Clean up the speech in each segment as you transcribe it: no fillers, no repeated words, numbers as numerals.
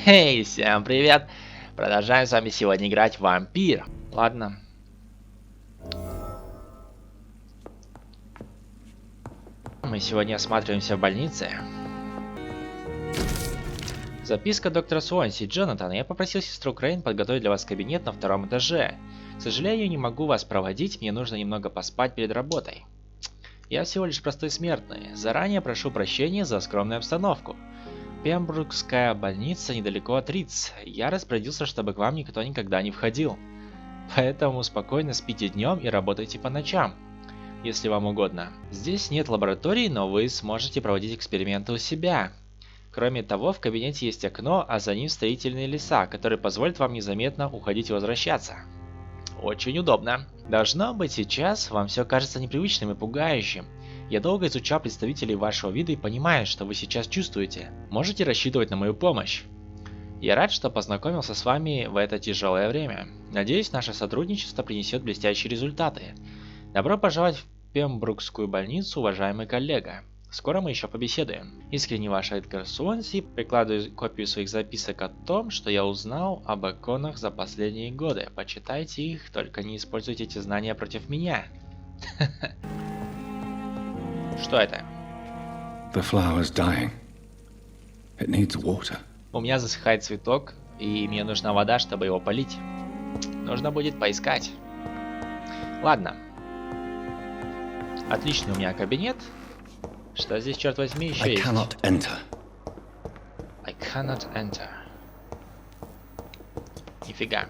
Эй, всем привет! Продолжаем с вами сегодня играть в Vampyr. Ладно. Мы сегодня осматриваемся в больнице. Записка доктора Суонси. Джонатан, я попросил сестру Крейн подготовить для вас кабинет на втором этаже. К сожалению, не могу вас проводить, мне нужно немного поспать перед работой. Я всего лишь простой смертный. Заранее прошу прощения за скромную обстановку. Пембрукская больница недалеко от Ридс. Я распорядился, чтобы к вам никто никогда не входил. Поэтому спокойно спите днем и работайте по ночам, если вам угодно. Здесь нет лаборатории, но вы сможете проводить эксперименты у себя. Кроме того, в кабинете есть окно, а за ним строительные леса, которые позволят вам незаметно уходить и возвращаться. Очень удобно. Должно быть, сейчас вам все кажется непривычным и пугающим. Я долго изучал представителей вашего вида и понимаю, что вы сейчас чувствуете. Можете рассчитывать на мою помощь. Я рад, что познакомился с вами в это тяжелое время. Надеюсь, наше сотрудничество принесет блестящие результаты. Добро пожаловать в Пембрукскую больницу, уважаемый коллега. Скоро мы еще побеседуем. Искренне ваш Эдгар Суонси. Прикладываю копию своих записок о том, что я узнал об иконах за последние годы. Почитайте их, только не используйте эти знания против меня. Что это? The flower's dying. It needs water. У меня засыхает цветок, и мне нужна вода, чтобы его полить. Нужно будет поискать. Ладно. Отличный у меня кабинет. Что здесь, черт возьми, еще есть? I cannot enter. I cannot enter. Нифига.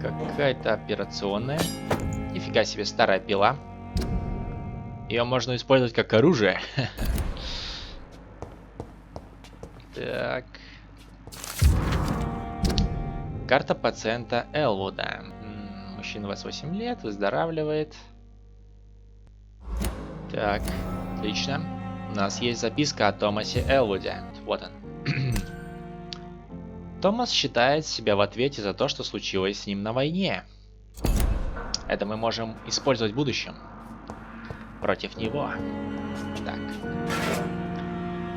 Какая-то операционная. Нифига себе, старая пила. Ее можно использовать как оружие. Так. Карта пациента Элвуда. Мужчина 28 лет, выздоравливает. Так, отлично. У нас есть записка о Томасе Элвуде. Вот он. Томас считает себя в ответе за то, что случилось с ним на войне. Это мы можем использовать в будущем. Против него. Так.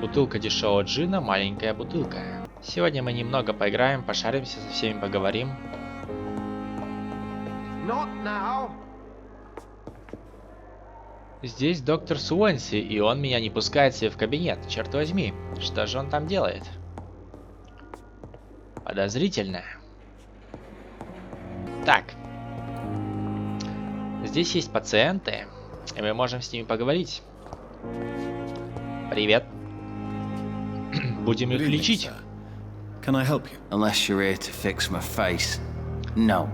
Бутылка дешевого джина, маленькая бутылка. Сегодня мы немного поиграем, пошаримся, со всеми поговорим. Здесь доктор Суонси, и он меня не пускает себе в кабинет. Черт возьми, что же он там делает? Подозрительно. Так. Здесь есть пациенты, и мы можем с ними поговорить. Привет. Будем их лечить. Can I help you? Unless you're here to fix my face. No.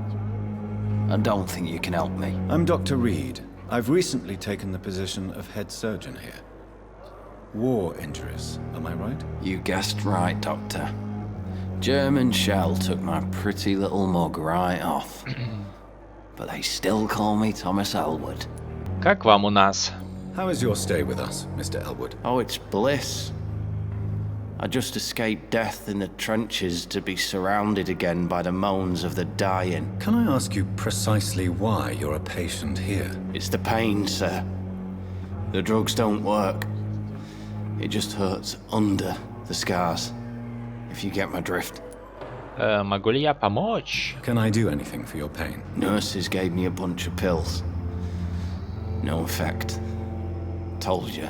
I don't think you can help me. I'm Dr. Reid. I've recently taken the position of head surgeon here. War injuries, am I right? You guessed right, Doctor. German shell took my pretty little mug right off. But they still call me Thomas Elwood. Как вам у нас? How is your stay with us, Mr. Elwood? Oh, it's bliss. I just escaped death in the trenches to be surrounded again by the moans of the dying. Can I ask you precisely why you're a patient here? It's the pain, sir. The drugs don't work. It just hurts under the scars, if you get my drift. Могу ли я помочь? Can I do anything for your pain? Nurses gave me a bunch of pills. No effect. Told you.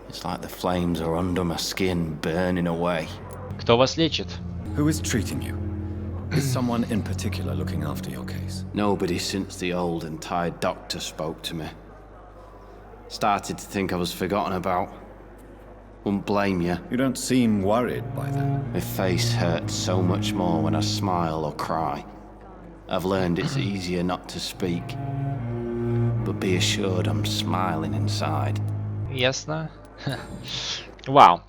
It's like the flames are under my skin, burning away. Кто вас лечит? Who is treating you? Is someone in particular looking after your case? Nobody since the old and tired doctor spoke to me. Started to think I was forgotten about. Wouldn't blame you. You don't seem worried by that. My face hurts so much more when I smile or cry. I've learned it's easier not to speak. But be assured I'm smiling inside. Ясно. Вау.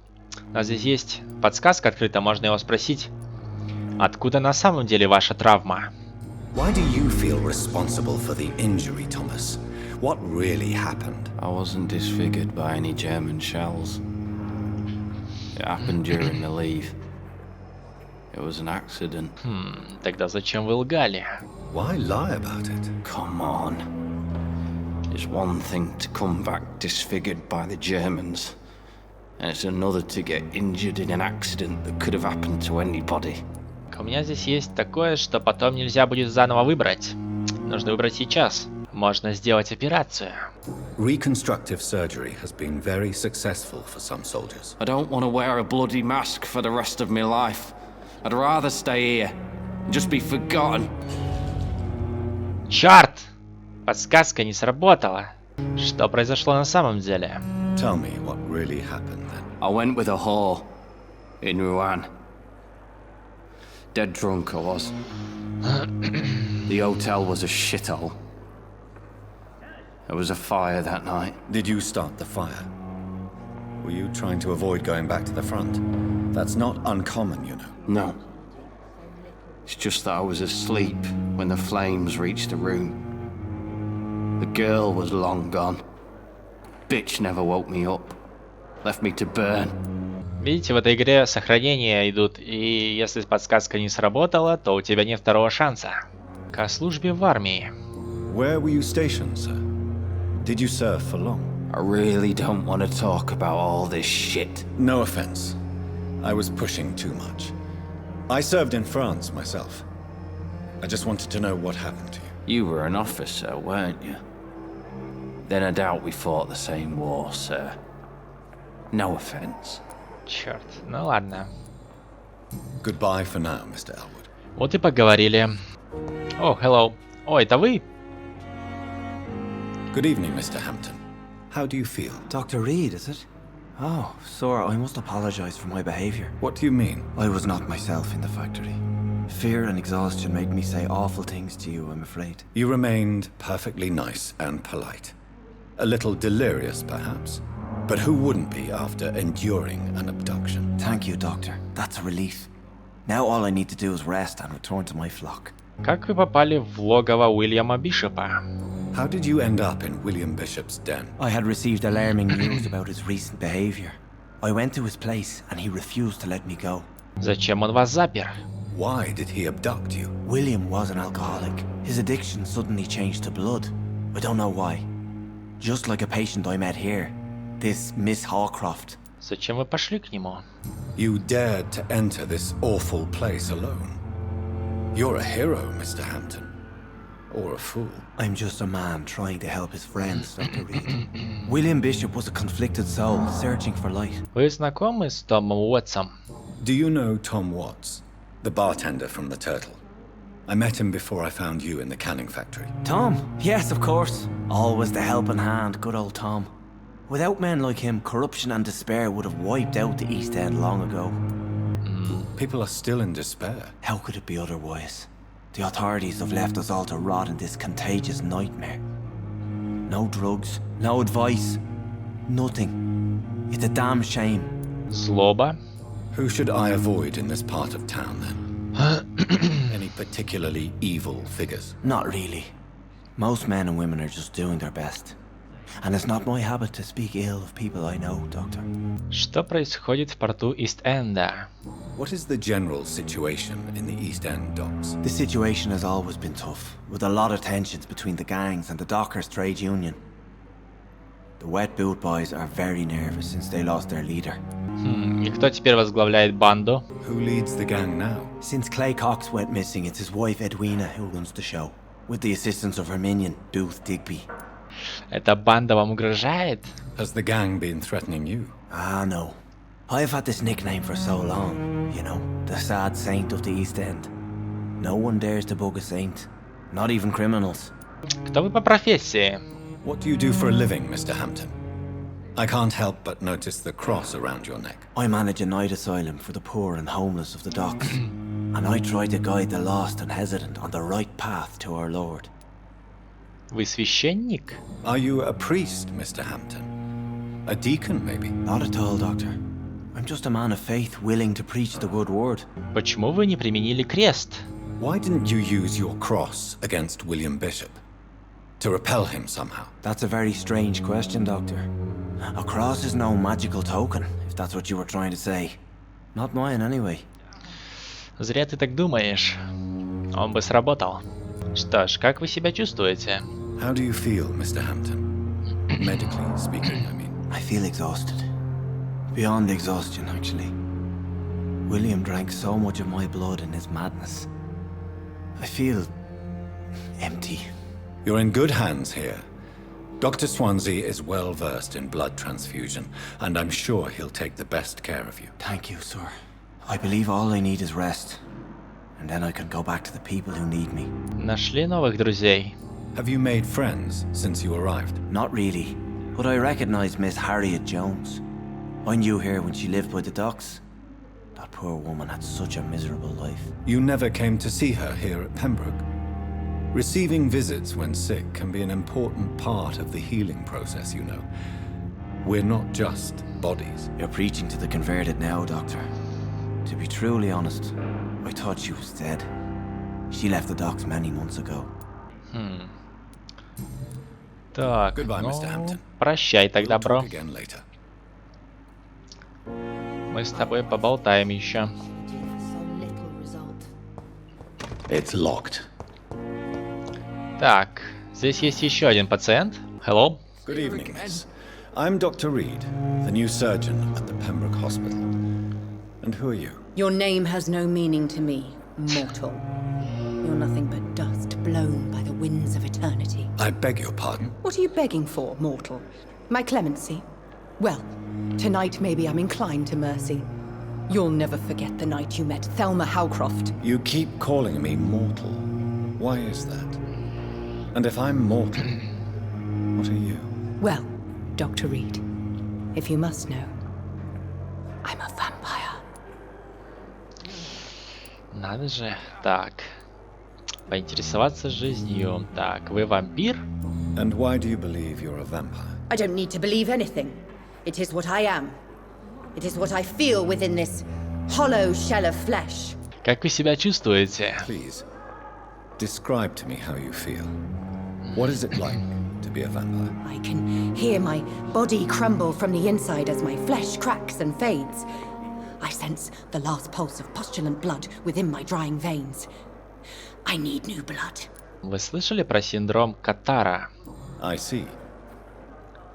У нас здесь есть подсказка открыта, можно его спросить. Откуда на самом деле ваша травма? Why do you feel responsible for the injury, Thomas? What really happened? I wasn't disfigured by any German shells. It happened during the leave. It was an accident. Тогда зачем вы лгали? Why lie about it? Come on. It's one thing to come back disfigured by the Germans, and it's another to get injured in an accident that could have happened to anybody. У меня здесь есть такое, что потом нельзя будет заново выбрать. Нужно выбрать сейчас. Можно сделать операцию. Reconstructive surgery has been very successful for some soldiers. I don't want to wear a bloody mask for the rest of my life. I'd rather stay here and just be forgotten. Черт! Подсказка не сработала. Что произошло на самом деле? Tell me what really happened then. I went with a whore in Rouen. Dead drunk I was. The hotel was a shithole. There was a fire that night. Did you start the fire? Were you trying to avoid going back to the front? That's not uncommon, you know. No. It's just that I was asleep when the flames reached the room. The girl was long gone. Bitch never woke me up. Left me to burn. Видите, в этой игре сохранения идут, и если подсказка не сработала, то у тебя нет второго шанса. К службе в армии. Where were you stationed, sir? Did you serve for long? I really don't want to talk about all this shit. No offense. I was pushing too much. I served in France myself. I just wanted to know what happened to you. You were an officer, weren't you? Then I doubt we fought the same war, sir. No offense. Черт, ну ладно. Goodbye for now, Mr. Elwood. Вот и поговорили. О, hello. О, это вы? Good evening, Mr. Hampton. How do you feel? Dr. Reid, is it? Oh, sir, I must apologize for my behavior. What do you mean? I was not myself in the factory. Fear and exhaustion made me say awful things to you, I'm afraid. You remained perfectly nice and polite. A little delirious, perhaps. But who wouldn't be after enduring an abduction? Thank you, Doctor. That's a relief. Now all I need to do is rest and return to my flock. Как вы попали в логово Уильяма Бишопа? How did you end up in William Bishop's den? I had received alarming news about his recent behavior. I went to his place and he refused to let me go. Зачем он вас запер? Why did he abduct you? William was an alcoholic. His addiction suddenly changed to blood. I don't know why. Just like a patient I met here. This Miss Hawcroft. Зачем вы пошли к нему? You dared to enter this awful place alone. You're a hero, Mr. Hampton. Or a fool. I'm just a man trying to help his friends, Dr. Reid. William Bishop was a conflicted soul, searching for light. Вы знакомы с Томом Уотсом? Do you know Tom Watts, the bartender from the Turtle? I met him before I found you in the canning factory. Tom? Yes, of course. Always the helping hand, good old Tom. Without men like him, corruption and despair would have wiped out the East End long ago. People are still in despair. How could it be otherwise? The authorities have left us all to rot in this contagious nightmare. No drugs, no advice, nothing. It's a damn shame. Злоба? Who should I avoid in this part of town then? Any particularly evil figures? Not really. Most men and women are just doing their best. And it's not my habit to speak ill of people I know, Doctor. Что происходит в порту Ист-Энда? What is the general situation in the East End docks? The situation has always been tough, with a lot of tensions between the gangs and the dockers' trade union. The wet boot boys are very nervous since they lost their leader. И кто теперь возглавляет банду? Who leads the gang now? Since Clay Cox went missing, it's his wife Edwina who runs the show, with the assistance of her minion, Booth Digby. Эта банда вам угрожает? Has the gang been threatening you? Ah, no. I've had this nickname for so long, you know, the sad saint of the East End. No one dares to bug a saint, not even criminals. Кто вы по профессии? What do you do for a living, Mr. Hampton? I can't help but notice the cross around your neck. I manage a night asylum for the poor and homeless of the docks, and I try to guide the lost and hesitant on the right path to our Lord. Вы священник? Are you a priest, Mr. Hampton? A deacon, maybe? Not at all, Doctor. I'm just a man of faith willing to preach the good word. Почему вы не применили крест? Why didn't you use your cross against William Bishop? To repel him somehow? That's a very strange question, Doctor. A cross is no magical token, if that's what you were trying to say. Not mine, anyway. Зря ты так думаешь. Он бы сработал. Что ж, как вы себя чувствуете? How do you feel, Mr. Hampton? Medically speaking, I mean. I feel exhausted. Beyond exhaustion, actually. William drank so much of my blood in his madness. I feel empty. You're in good hands here. Dr. Swansea is well versed in blood transfusion, and I'm sure he'll take the best care of you. Thank you, sir. I believe all I need is rest. And then I can go back to the people who need me. Нашли новых друзей? Have you made friends since you arrived? Not really, but I recognize Miss Harriet Jones. I knew her when she lived by the docks. That poor woman had such a miserable life. You never came to see her here at Pembroke? Receiving visits when sick can be an important part of the healing process, you know. We're not just bodies. You're preaching to the converted now, Doctor. To be truly honest, I thought she was dead. She left the docks many months ago. Так, Goodbye, ну, Mr. Hampton. прощай We'll тогда, бро. talk again later. Мы с тобой поболтаем еще. It's locked. Так, здесь есть еще один пациент. Hello. Good evening, miss. I'm Dr. Reid, the new surgeon at the Pembroke Hospital. And who are you? Your name has no meaning to me, mortal. You're nothing but dust blown by the winds of eternity. I beg your pardon. What are you begging for, mortal? My clemency? Well, tonight maybe I'm inclined to mercy. You'll never forget the night you met Thelma Howcroft. You keep calling me mortal. Why is that? And if I'm mortal, what are you? Well, Dr. Reid, if you must know, I'm a vampire. Надо же. Так. Поинтересоваться жизнью. Так, вы вампир? And why do you believe you're a vampire? I don't need to believe anything. It is what I am. It is what I feel within this hollow shell of flesh. Как вы себя чувствуете? Please, describe to me how you feel. What is it like to be a vampire? I can hear my body crumble from the inside as my flesh cracks and fades. I sense the last pulse of postulant blood within my drying veins. I need new blood. Вы слышали про синдром Катара? I see.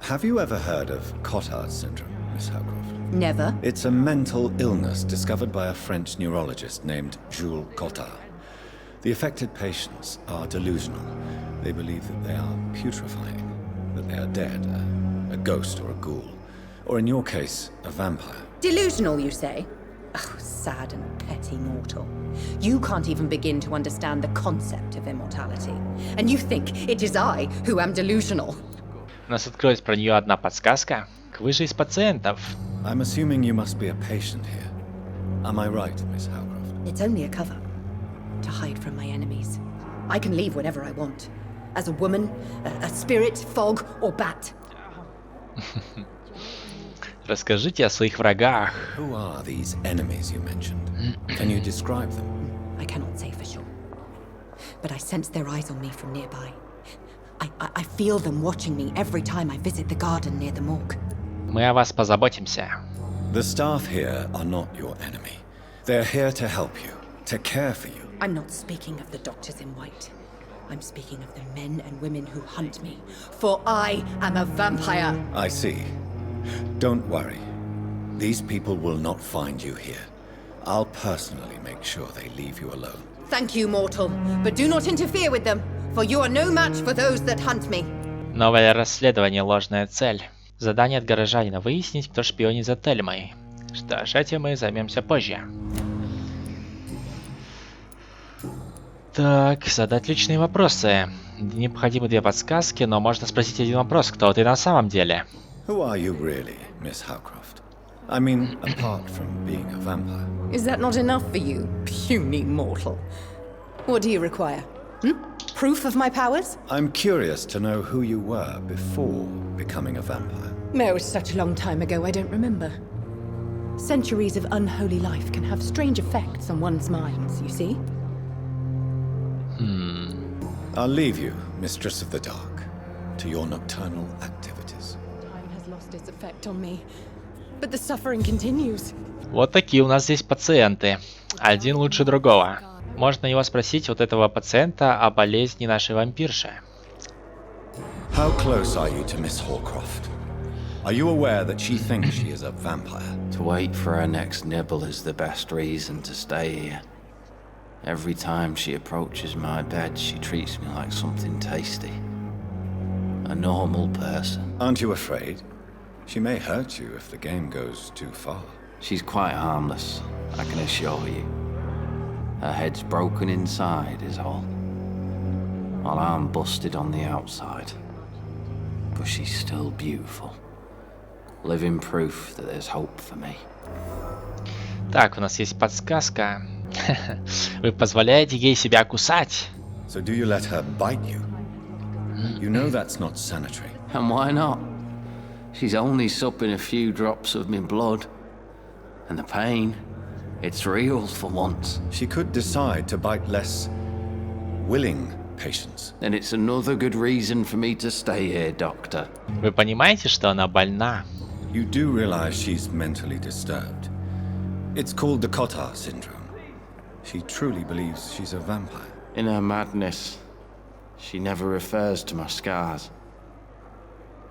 Have you ever heard of Cotard's syndrome, Miss Howcroft? Never. It's a mental illness discovered by a French neurologist named Jules Cotard. The affected patients are delusional. They believe that they are putrefying, that they are dead, a ghost or a ghoul, or in your case, a vampire. Delusional, you say? Oh, sad and petty mortal. You can't even begin to understand the concept of immortality. And you think it is I who am delusional. У нас открылась про нее одна подсказка. Вы же из пациентов. I'm assuming you must be a patient here. Am I right, Miss Howcroft? It's only a cover. To hide from my enemies. I can leave whenever I want. As a woman, a spirit, fog, or bat. Расскажите о своих врагах. Who are these enemies you mentioned? Can you describe them? I cannot say for sure. But I sense their eyes on me from nearby. I feel them watching me every time I visit the garden near the morgue. Мы о вас позаботимся. The staff here are not your enemy. They're here to help you, to care for you. I'm not speaking of the doctors in white. I'm speaking of the men and women who hunt me. For I am a vampire. I see. Don't worry. These people will not find you here. I'll personally make sure they leave you alone. Thank you, mortal. But do not interfere with them, for you are no match for those that hunt me. Новое расследование «Ложная цель». Задание от горожанина выяснить, кто шпионит за Тельмой. Что ж, этим мы займемся позже. Так, задать личные вопросы. Необходимы две подсказки, но можно спросить один вопрос. Кто ты на самом деле? Who are you really, Miss Howcroft? I mean, apart from being a vampire. Is that not enough for you, puny mortal? What do you require? Proof of my powers? I'm curious to know who you were before becoming a vampire. No, it was such a long time ago, I don't remember. Centuries of unholy life can have strange effects on one's minds, you see? I'll leave you, Mistress of the Dark, to your nocturnal activities. Time has lost its effect on me, but the suffering continues. Вот такие у нас здесь пациенты. Один лучше другого. Можно его спросить, вот этого пациента, о болезни нашей вампирши. How close are you to Miss Hawcroft? Are you aware that she thinks she is a vampire? To wait for her next nibble is the best reason to stay here. Every time she approaches my bed, she treats me like something tasty. A normal person. Aren't you afraid? She may hurt you if the game goes too far. She's quite harmless, I can assure you. Her head's broken inside is all. While I'm busted on the outside. But she's still beautiful. Living proof that there's hope for me. Так, у нас есть подсказка. Вы позволяете ей себя кусать? So do you let her bite you? You know that's not sanitary. And why not? She's only supping a few drops of my blood. And the pain, it's real for once. She could decide to bite less willing patients. And it's another good reason for me to stay here, Doctor. Вы понимаете, что она больна? You do realize she's mentally disturbed. It's called the Cotter syndrome. She truly believes she's a vampire. In her madness, she never refers to my scars.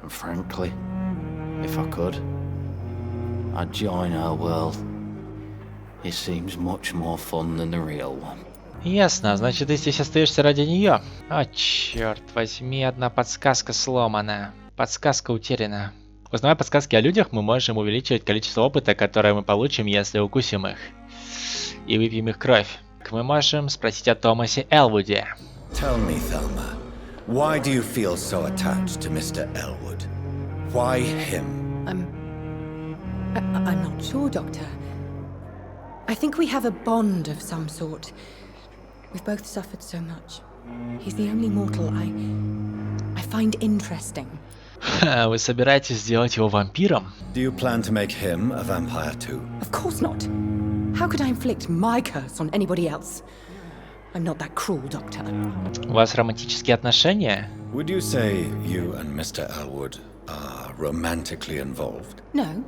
And frankly, if I could, I'd join her world. It seems much more fun than the real one. Ясно, значит, ты здесь остаешься ради нее. О, черт возьми, одна подсказка сломана. Подсказка утеряна. Узнавая подсказки о людях, мы можем увеличивать количество опыта, которое мы получим, если укусим их. И выпьем их кровь. Мы можем спросить о Томасе Элвуде. Tell me, Thelma, why do you feel so attached to Mr. Elwood? Why him? I'm not sure, Doctor. I think we have a bond of some sort. We've both suffered so much. He's the only mortal I find interesting. Вы собираетесь сделать его вампиром? Do you plan to make him a vampire too? Of course not. How could I inflict my curse on anybody else? I'm not that cruel, Doctor. У вас романтические отношения? Would you say you and Mr. Elwood are romantically involved? No.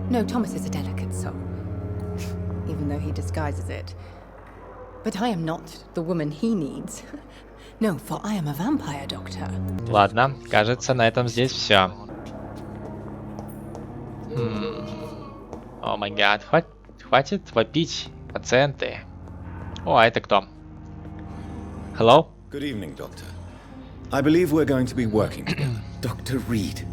No, Thomas is a delicate soul. Even though he disguises it. But I am not the woman he needs. No, for I am a vampire, Doctor. Ладно, кажется, на этом здесь все. О май гад, хватит вопить, пациенты. О, а это кто? Hello? Good evening, Doctor. I believe we're going to be working together. Dr. Reid.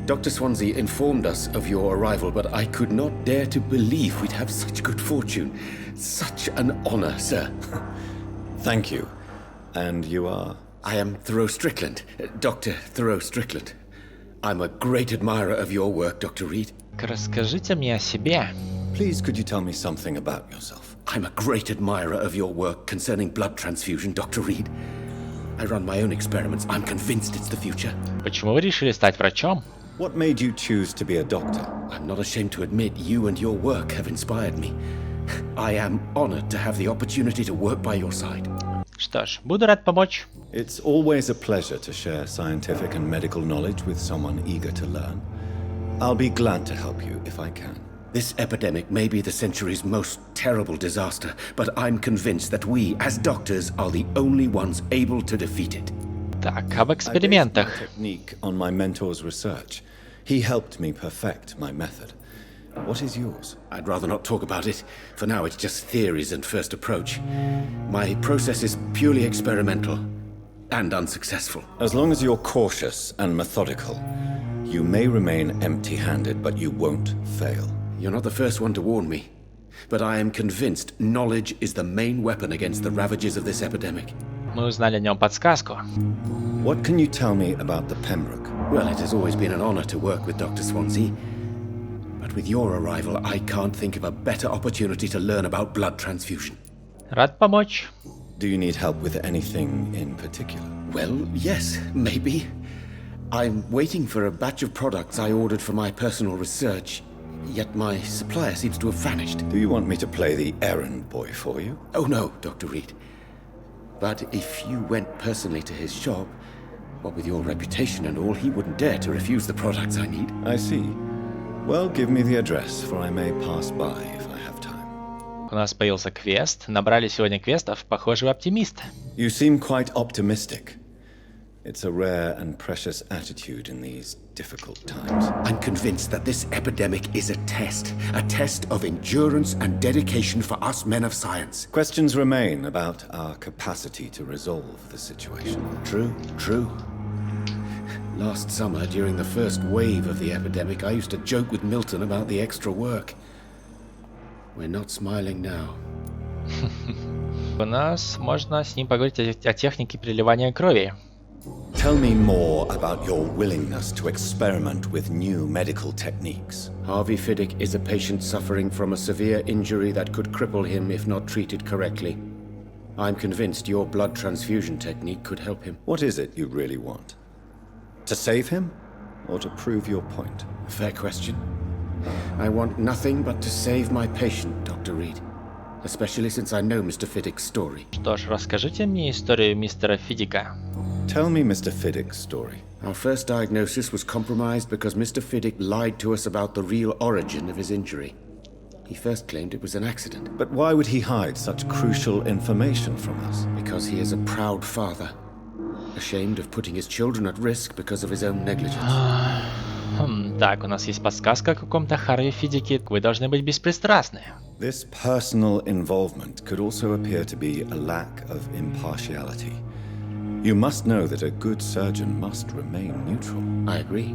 Dr. Swansea informed us of your arrival, but I could not dare to believe we'd have such good fortune. Such an honor, sir. Thank you. And you are? I am Thoreau Strickland, Dr. Thoreau Strickland. I'm a great admirer of your work, Dr. Reid. Расскажите мне о себе. Please, could you tell me something about yourself? I'm a great admirer of your work concerning blood transfusion, Dr. Reid. I run my own experiments. I'm convinced it's the future. Почему вы решили стать врачом? What made you choose to be a doctor? I'm not ashamed to admit you and your work have inspired me. I am honored to have the opportunity to work by your side. Что ж, буду рад помочь. It's always a pleasure to share scientific and medical knowledge with someone eager to learn. I'll be glad to help you if I can. This epidemic may be the century's most terrible disaster, but I'm convinced that we, as doctors, are the only ones able to defeat it. Так, об I based my экспериментах. technique on my mentor's research. He helped me perfect my method. What is yours? I'd rather not talk about it. For now, it's just theories and first approach. My process is purely experimental and unsuccessful. As long as you're cautious and methodical, you may remain empty-handed, but you won't fail. You're not the first one to warn me, but I am convinced knowledge is the main weapon against the ravages of this epidemic. Мы узнали о нем подсказку. What can you tell me about the Pembroke? Well, it has always been an honor to work with Dr. Swansea. But with your arrival, I can't think of a better opportunity to learn about blood transfusion. Рад помочь. Do you need help with anything in particular? Well, yes, maybe. I'm waiting for a batch of products I ordered for my personal research, yet my supplier seems to have vanished. Do you want me to play the errand boy for you? Oh no, Dr. Reid. But if you went personally to his shop, what with your reputation and all, he wouldn't dare to refuse the products I need. I see. Well, give me the address, for I may pass by if I have time. У нас появился квест. Набрали сегодня квестов. Похоже, вы оптимист. You seem quite optimistic. It's a rare and precious attitude in these difficult times. I'm convinced that this epidemic is a test of endurance and dedication for us men of science. Questions remain about our capacity to resolve the situation. True. Last summer, during the first wave of the epidemic, I used to joke with Milton about the extra work. We're not smiling now. У нас можно с ним поговорить о технике переливания крови. Tell me more about your willingness to experiment with new medical techniques. Harvey Fiddick is a patient suffering from a severe injury that could cripple him if not treated correctly. I'm convinced your blood transfusion technique could help him. What is it you really want? To save him, or to prove your point? Fair question. I want nothing but to save my patient, Dr. Reid. Especially since I know Mr. Fiddick's story. Что ж, расскажите мне историю мистера Фиддика. Tell me Mr. Fiddick's story. Our first diagnosis was compromised because Mr. Fiddick lied to us about the real origin of his injury. He first claimed it was an accident. But why would he hide such crucial information from us? Because he is a proud father. Ashamed of putting his children at risk because of his own negligence. Так, у нас есть подсказка о каком-то Харви Фиддике. Вы должны быть беспристрастны. This personal involvement could also appear to be a lack of impartiality. You must know that a good surgeon must remain neutral. I agree.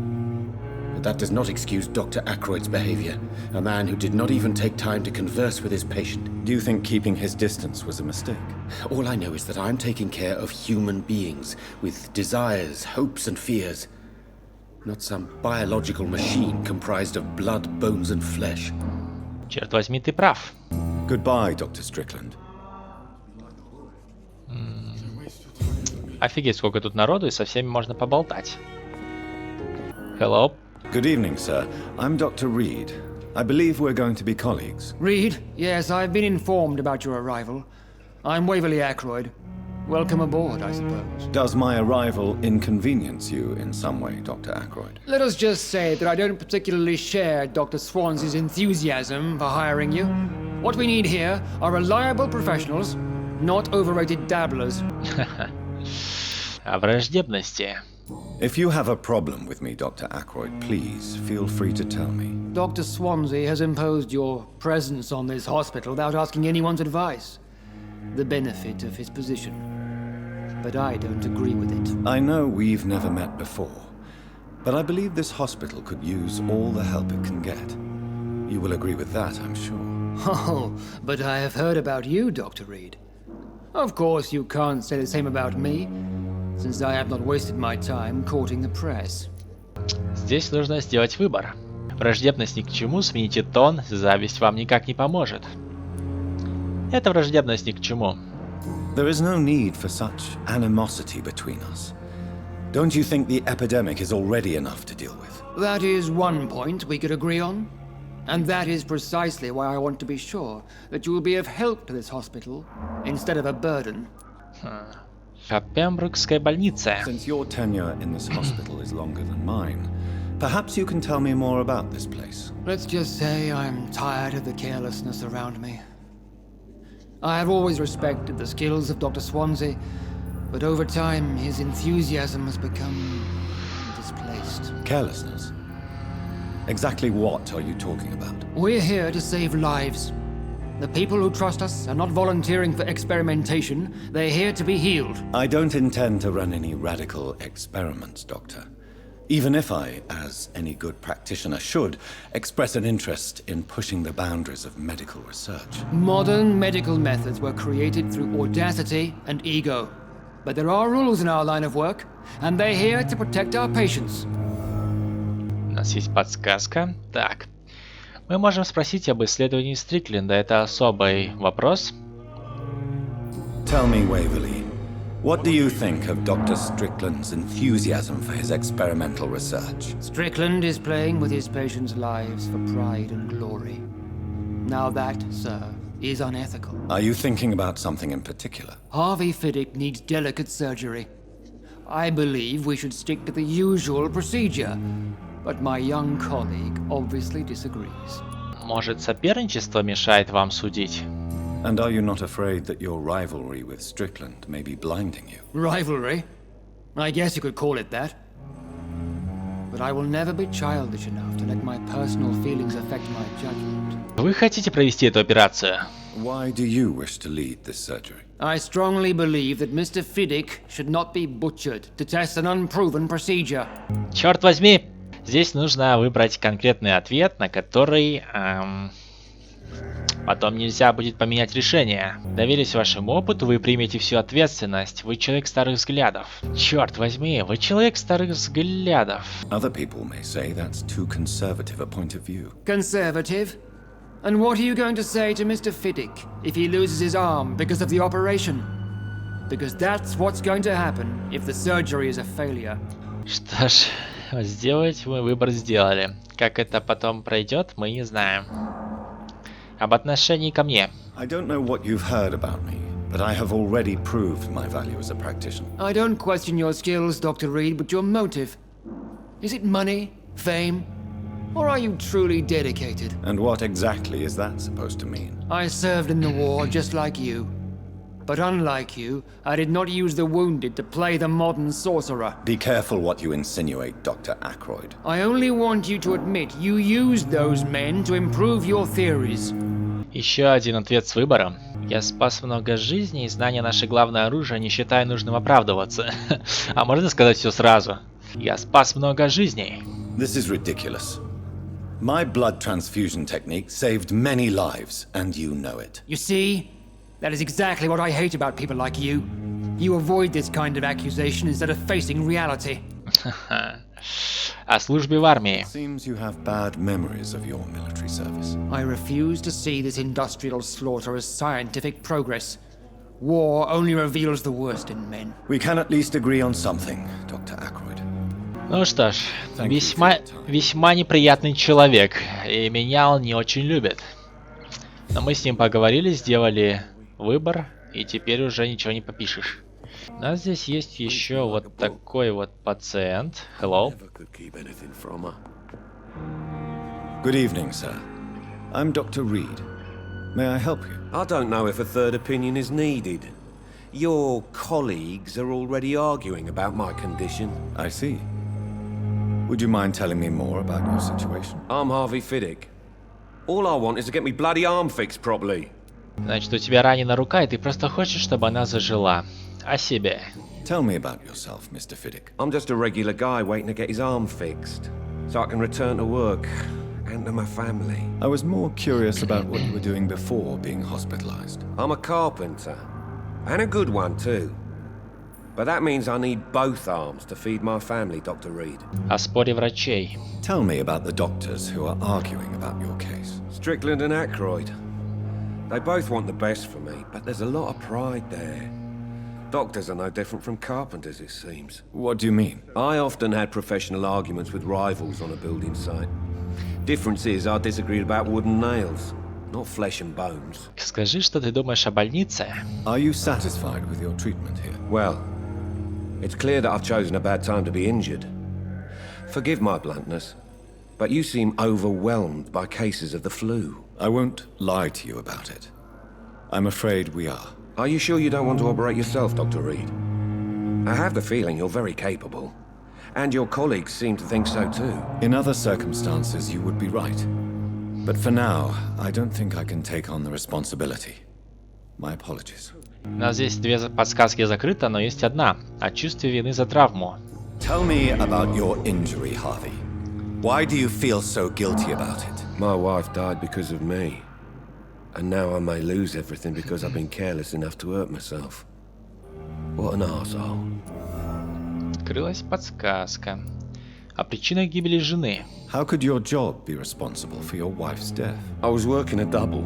But that does not excuse Dr. Ackroyd's behavior, a man who did not even take time to converse with his patient. Do you think keeping his distance was a mistake? All I know is that I'm taking care of human beings with desires, hopes, and fears. Not some biological machine comprised of blood, bones, and flesh. Черт возьми, ты прав. Goodbye, Dr. Strickland. Офигеть, сколько тут народу, и со всеми можно поболтать. Hello. Good evening, sir. I'm Dr. Reid. I believe we're going to be colleagues. Reid? Yes, I've been informed about your arrival. I'm Waverly Ackroyd. Welcome aboard, I suppose. Does my arrival inconvenience you in some way, Dr. Ackroyd? Let us just say that I don't particularly share Dr. Swansea's enthusiasm for hiring you. What we need here are reliable professionals, not overrated dabblers. О враждебности. If you have a problem with me, Dr. Ackroyd, please feel free to tell me. Dr. Swansea has imposed your presence on this hospital without asking anyone's advice. The benefit of his position. But I don't agree with it. I know we've never met before, but I believe this hospital could use all the help it can get. You will agree with that, I'm sure. Oh, but I have heard about you, Dr. Reid. Of course, you can't say the same about me, since I have not wasted my time courting the press. Здесь нужно сделать выбор. Враждебность ни к чему, смените тон, зависть вам никак не поможет. Эта враждебность ни к чему. There is no need for such animosity between us. Don't you think the epidemic is already enough to deal with? That is one point we could agree on. And that is precisely why I want to be sure that you will be of help to this hospital instead of a burden. О Пембрукской больнице. Since your tenure in this hospital is longer than mine, perhaps you can tell me more about this place. Let's just say I'm tired of the carelessness around me. I have always respected the skills of Dr. Swansea, but over time his enthusiasm has become displaced. Carelessness? Exactly what are you talking about? We're here to save lives. The people who trust us are not volunteering for experimentation. They're here to be healed. I don't intend to run any radical experiments, Doctor. Even if I, as any good practitioner should, express an interest in pushing the boundaries of medical research. Modern medical methods were created through audacity and ego. But there are rules in our line of work, and they're here to protect our patients. У нас есть подсказка. Так. Мы можем спросить об исследовании Стрикленда. Это особый вопрос. Tell me, Waverly, what do you think of Dr. Strickland's enthusiasm for his experimental research? Strickland is playing with his patients' lives for pride and glory. Now that, sir, is unethical. Are you thinking about something in particular? Harvey Fiddick needs delicate surgery. I believe we should stick to the usual procedure, but my young colleague obviously disagrees. Может, соперничество мешает вам судить? And are you not afraid that your rivalry with Strickland may be blinding you? Rivalry? I guess you could call it that. But I will never be childish enough to let my personal feelings affect my judgment. Вы хотите провести эту операцию? Why do you wish to lead this surgery? I strongly believe that Mr. Fiddick should not be butchered to test an unproven procedure. Черт возьми, здесь нужно выбрать конкретный ответ, на который потом нельзя будет поменять решение. Доверясь вашему опыту, вы примете всю ответственность. Вы человек старых взглядов. Черт возьми, вы человек старых взглядов. Other people may say that's too conservative a point of view. Conservative? And what are you going to say to Mr. Fiddick if he loses his arm because of the operation? Because that's what's going to happen if the surgery is a failure. Что ж, сделать мы выбор сделали. Как это потом пройдет, мы не знаем. Об отношении ко мне. I don't know what you've heard about me, but I have already proved my value as a practitioner. I don't question your skills, Dr. Reid, but your motive. Is it money, fame, or are you truly dedicated? And what exactly is that supposed to mean? I served in the war just like you. But unlike you, I did not use the wounded to play the modern sorcerer. Be careful what you insinuate, Dr. Ackroyd. I only want you to admit you used those men to improve your theories. Еще один ответ с выбором. Я спас много жизней, и знание наше главное оружие, не считая нужным оправдываться. А можно сказать все сразу? Я спас много жизней. This is ridiculous. My blood transfusion technique saved many lives, and you know it. You see? That is exactly what I hate about people like you. You avoid this kind of accusation instead of facing reality. О службе в армии. Seems you have bad memories of your military service. I refuse to see this industrial slaughter as scientific progress. War only reveals the worst in men. We can at least agree on something, Dr. Ackroyd. Ну что ж, весьма неприятный человек, и меня он не очень любит. Но мы с ним поговорили, сделали выбор, и теперь уже ничего не попишешь. У нас здесь есть еще вот такой вот пациент. Hello. Good evening, sir. I'm Dr. Reid. May I help you? I don't know if a third opinion is needed. Your colleagues are already arguing about my condition. I see. Would you mind telling me more about your situation? I'm Harvey Fiddick. All I want is to get me bloody arm fixed properly. Значит, у тебя ранена рука, и ты просто хочешь, чтобы она зажила. О себе. Tell me about yourself, Mr. Fiddick. I'm just a regular guy waiting to get his arm fixed, so I can return to work and to my family. I was more curious about what you were doing before being hospitalized. I'm a carpenter, and a good one too. But that means I need both arms to feed my family, Dr. Reid. О споре врачей. Tell me about the doctors who are arguing about your case. Strickland and Ackroyd. They both want the best for me, but there's a lot of pride there. Doctors are no different from carpenters, it seems. What do you mean? I often had professional arguments with rivals on a building site. Difference is I disagreed about wooden nails, not flesh and bones. Скажи, что ты думаешь о больнице. Are you satisfied with your treatment here? Well, it's clear that I've chosen a bad time to be injured. Forgive my bluntness, but you seem overwhelmed by cases of the flu. I won't lie to you about it. I'm afraid we are. Are you sure you don't want to operate yourself, Dr. Reid? I have the feeling you're very capable. And your colleagues seem to think so too. In other circumstances, you would be right. But for now, I don't think I can take on the responsibility. My apologies. У нас здесь две подсказки закрыты, но есть одна. О чувстве вины за травму. Tell me about your injury, Harvey. Why do you feel so guilty about it? My wife died because of me. And now I may lose everything because I've been careless enough to hurt myself. What an arsehole. Открылась подсказка. О причинах гибели жены. How could your job be responsible for your wife's death? I was working a double.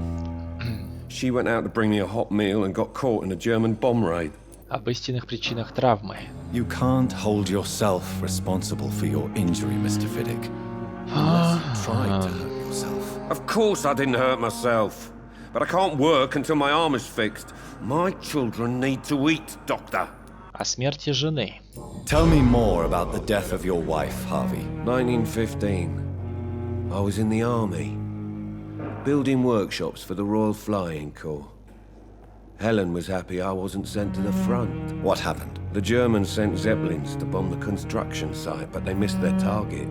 She went out to bring me a hot meal and got caught in a German bomb raid. Об истинных причинах травмы. You can't hold yourself responsible for your injury, Mr. Fiddick. Unless you tried to hurt yourself. Of course I didn't hurt myself. But I can't work until my arm is fixed. My children need to eat, Doctor. О смерти жены. Tell me more about the death of your wife, Harvey. 1915. I was in the army. Building workshops for the Royal Flying Corps. Helen was happy I wasn't sent to the front. What happened? The Germans sent Zeppelins to bomb the construction site, but they missed their target.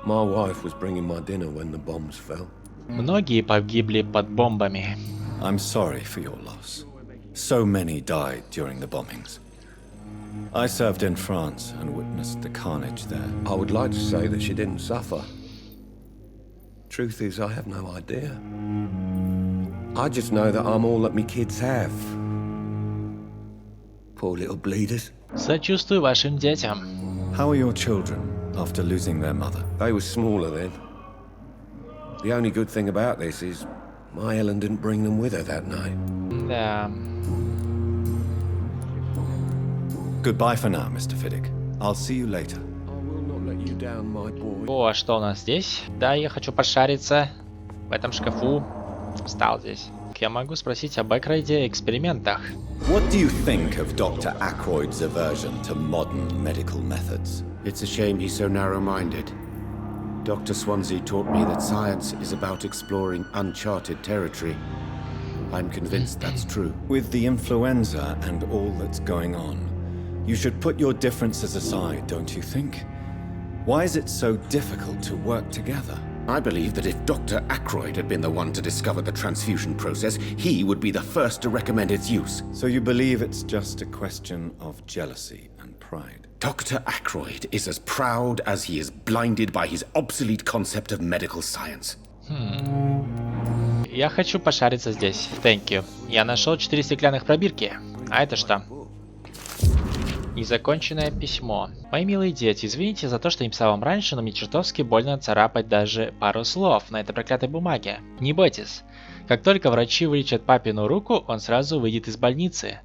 My wife was bringing my dinner when the bombs fell. Многие погибли под бомбами. I'm sorry for your loss. So many died during the bombings. I served in France and witnessed the carnage there. I would like to say that she didn't suffer. Truth is, I have no idea. I just know that I'm all that me kids have. Poor little bleeders. Сочувствую вашим детям. How are your children after losing their mother? They were smaller then. The only good thing about this is my Helen didn't bring them with her that night. Да. Goodbye for now, Mr. Fiddick. I'll see you later. I will not let you down, my boy. О, что у нас здесь? Да, я хочу пошариться в этом шкафу. Встал здесь. Я могу спросить об Экройде экспериментах. What do you think of Dr. Ackroyd's aversion to modern medical methods? It's a shame he's so narrow-minded. Dr. Swansea taught me that science is about exploring uncharted territory. I'm convinced that's true. With the influenza and all that's going on, you should put your differences aside, don't you think? Why is it so difficult to work together? I believe that if Dr. Ackroyd had been the one to discover the transfusion process, he would be the first to recommend its use. So you believe it's just a question of jealousy and pride? Dr. Ackroyd is as proud as he is blinded by his obsolete concept of medical science. Я хочу пошариться здесь. Thank you. Я нашел 4 стеклянных пробирки. А это что? Незаконченное письмо. Мои милые дети, извините за то, что не писал вам раньше, но мне чертовски больно царапать даже пару слов на этой проклятой бумаге. Не бойтесь. Как только врачи вылечат папину руку, он сразу выйдет из больницы.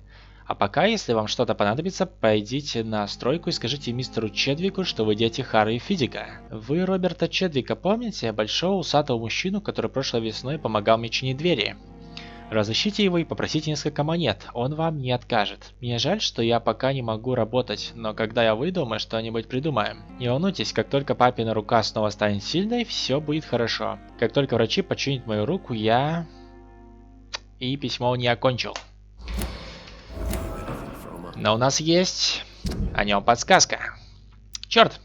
А пока, если вам что-то понадобится, пойдите на стройку и скажите мистеру Чедвику, что вы дети Харри и Фиддика. Вы Роберта Чедвика помните? Большого усатого мужчину, который прошлой весной помогал мне чинить двери. Разыщите его и попросите несколько монет, он вам не откажет. Мне жаль, что я пока не могу работать, но когда я выйду, мы что-нибудь придумаем. Не волнуйтесь, как только папина рука снова станет сильной, все будет хорошо. Как только врачи починят мою руку, я... И письмо не окончил. Но у нас есть о нем подсказка. Черт!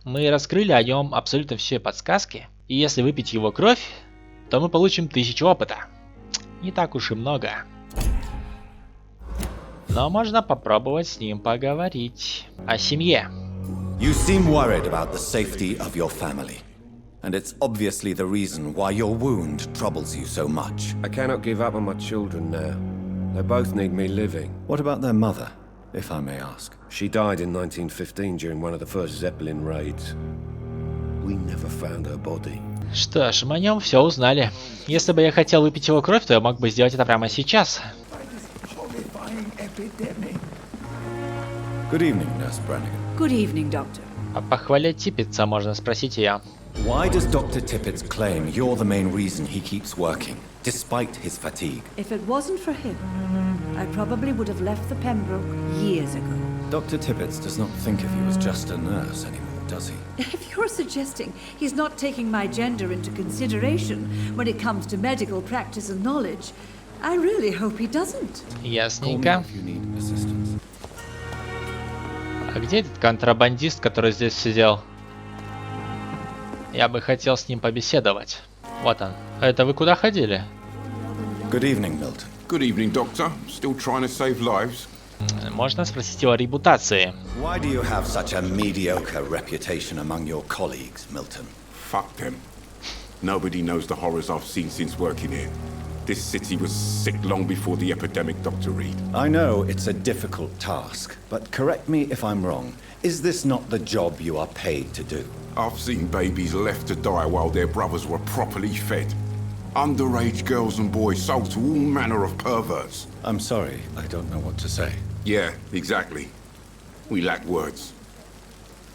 Мы раскрыли о нем абсолютно все подсказки, и если выпить его кровь, то мы получим 1000 опыта. Не так уж и много. Но можно попробовать с ним поговорить о семье. You seem worried about the safety of your family. And it's obviously the reason why your wound troubles you so much. I cannot give up on my children now. They both need me living. What about their mother, if I may ask? She died in 1915 during one of the first Zeppelin raids. We never found her body. Что ж, мы о нем все узнали. Если бы я хотел выпить его кровь, то я мог бы сделать это прямо сейчас. Good evening, Nurse Brannigan. Good evening, Doctor. А похвалять Типпетса можно спросить я. Why does Dr. Tippett claim you're the main reason he keeps working, despite his fatigue? If it wasn't for him, I probably would have left the Pembroke years ago. Dr. Tippett does not think of you as just a nurse anymore, does he? If you're suggesting he's not taking my gender into consideration when it comes to medical practice and knowledge, I really hope he doesn't. Call me Ясненько. if you need assistance. А где этот контрабандист, который здесь сидел? Я бы хотел с ним побеседовать. Вот он. Это вы куда ходили? Good evening, Milton. Good evening, Doctor. Still trying to save lives? Можно спросить его о репутации. Why do you have such a mediocre reputation among your colleagues, Milton? Fuck them. Nobody knows the horrors I've seen since working here. This city was sick long before the epidemic, Dr. Reid. I know it's a difficult task, but correct me if I'm wrong. Is this not the job you are paid to do? I've seen babies left to die while their brothers were properly fed. Underage girls and boys sold to all manner of perverts. I'm sorry, I don't know what to say. Yeah, exactly. We lack words.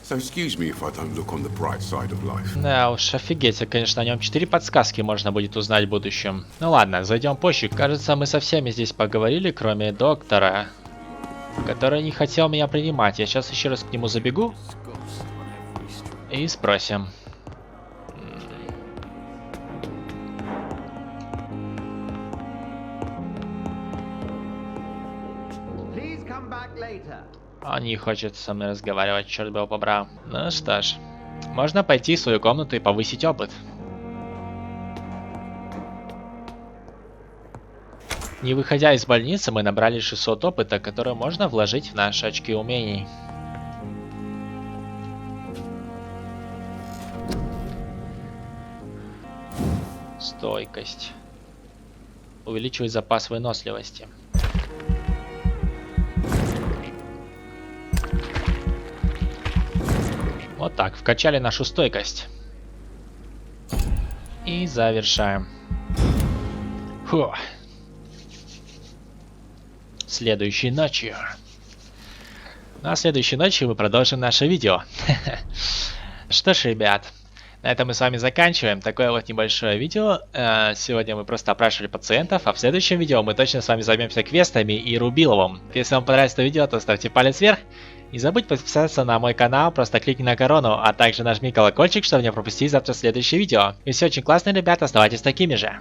So excuse me if I don't look on the bright side of life. Да уж, офигеть, конечно, о нем 4 подсказки можно будет узнать в будущем. Ну ладно, зайдем позже. Кажется, мы со всеми здесь поговорили, кроме доктора, который не хотел меня принимать. Я сейчас еще раз к нему забегу и спросим. Он не хочет со мной разговаривать, черт бы его побрал. Ну что ж, можно пойти в свою комнату и повысить опыт. Не выходя из больницы, мы набрали 600 опыта, которые можно вложить в наши очки умений. Стойкость. Увеличивает запас выносливости. Вот так, вкачали нашу стойкость. И завершаем. Фу. Следующей ночью. На следующей ночи мы продолжим наше видео. Что ж, ребят, на этом мы с вами заканчиваем. Такое вот небольшое видео. Сегодня мы просто опрашивали пациентов, а в следующем видео мы точно с вами займемся квестами и Рубиловым. Если вам понравилось это видео, то ставьте палец вверх. Не забудь подписаться на мой канал, просто кликни на корону, а также нажми колокольчик, чтобы не пропустить завтра следующее видео. И все очень классно, ребята, оставайтесь такими же.